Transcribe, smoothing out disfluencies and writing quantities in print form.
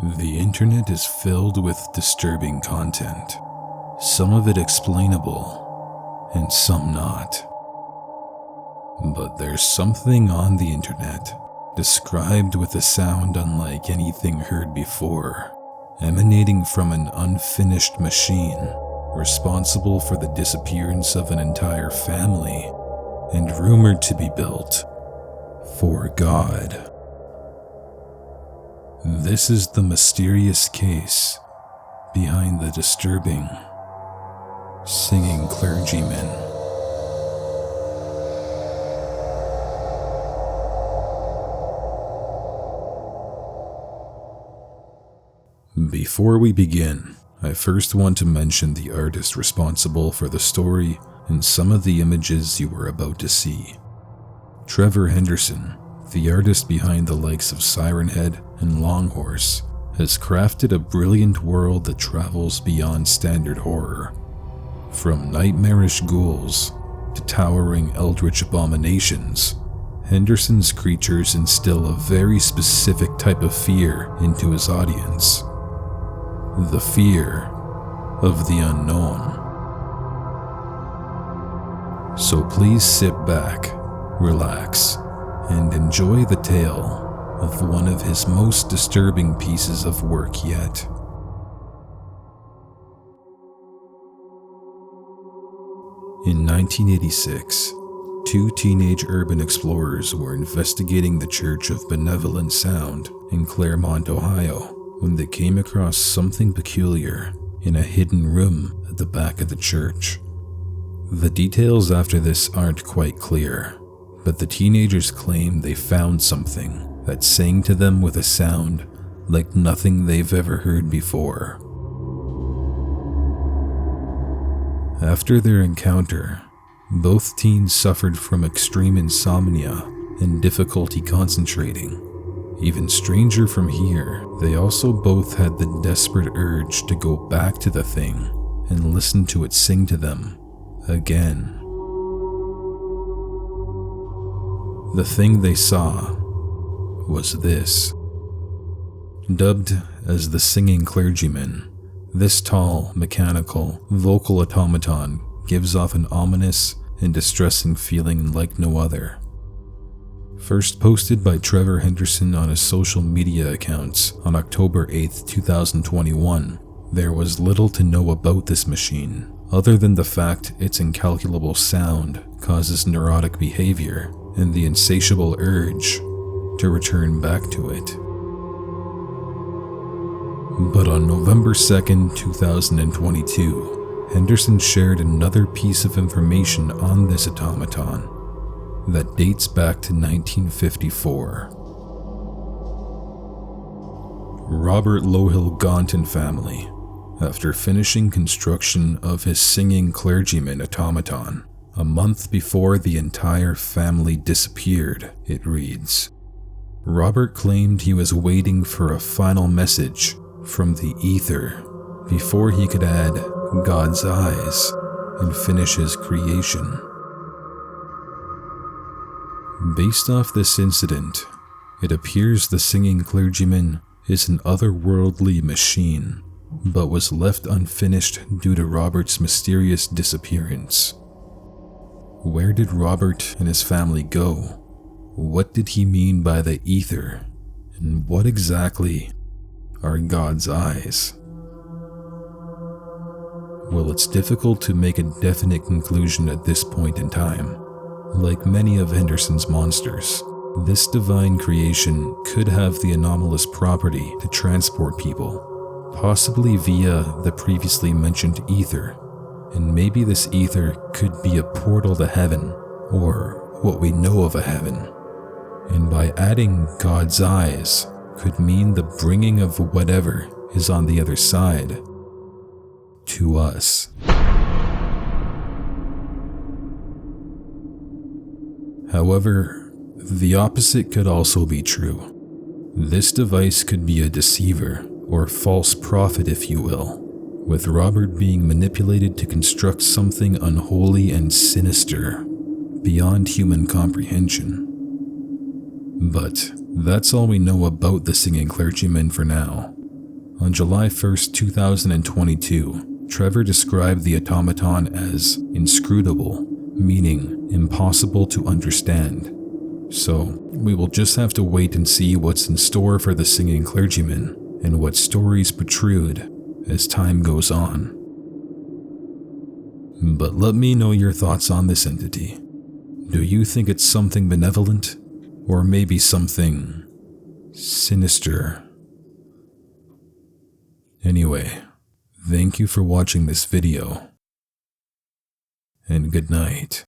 The internet is filled with disturbing content, some of it explainable and some not. But there's something on the internet described with a sound unlike anything heard before, emanating from an unfinished machine responsible for the disappearance of an entire family and rumored to be built for God. This is the mysterious case behind the disturbing singing clergyman. Before we begin, I first want to mention the artist responsible for the story and some of the images you are about to see. Trevor Henderson, the artist behind the likes of Siren Head and Longhorse, has crafted a brilliant world that travels beyond standard horror. From nightmarish ghouls to towering eldritch abominations, Henderson's creatures instill a very specific type of fear into his audience. The fear of the unknown. So please sit back, relax, and enjoy the tale of one of his most disturbing pieces of work yet. In 1986, two teenage urban explorers were investigating the Church of Benevolent Sound in Claremont, Ohio, when they came across something peculiar in a hidden room at the back of the church. The details after this aren't quite clear, but the teenagers claim they found something that sang to them with a sound like nothing they've ever heard before. After their encounter, both teens suffered from extreme insomnia and difficulty concentrating. Even stranger from here, they also both had the desperate urge to go back to the thing and listen to it sing to them again. The thing they saw was this. Dubbed as the singing clergyman, this tall, mechanical, vocal automaton gives off an ominous and distressing feeling like no other. First posted by Trevor Henderson on his social media accounts on October 8, 2021, there was little to know about this machine, other than the fact its incalculable sound causes neurotic behavior and the insatiable urge to return back to it. But on November 2, 2022, Henderson shared another piece of information on this automaton that dates back to 1954. Robert Lohill Gaunton family, after finishing construction of his singing clergyman automaton, a month before the entire family disappeared, it reads. Robert claimed he was waiting for a final message from the ether before he could add God's eyes and finish his creation. Based off this incident, it appears the singing clergyman is an otherworldly machine, but was left unfinished due to Robert's mysterious disappearance. Where did Robert and his family go? What did he mean by the ether? And what exactly are God's eyes? Well, it's difficult to make a definite conclusion at this point in time. Like many of Henderson's monsters, this divine creation could have the anomalous property to transport people, possibly via the previously mentioned ether, and maybe this ether could be a portal to heaven, or what we know of a heaven. And by adding God's eyes could mean the bringing of whatever is on the other side to us. However, the opposite could also be true. This device could be a deceiver, or false prophet if you will, with Robert being manipulated to construct something unholy and sinister, beyond human comprehension. But that's all we know about the singing clergyman for now. On July 1st, 2022, Trevor described the automaton as inscrutable, meaning impossible to understand. So, we will just have to wait and see what's in store for the singing clergyman and what stories protrude as time goes on. But let me know your thoughts on this entity. Do you think it's something benevolent, or maybe something sinister? Anyway, thank you for watching this video, and good night.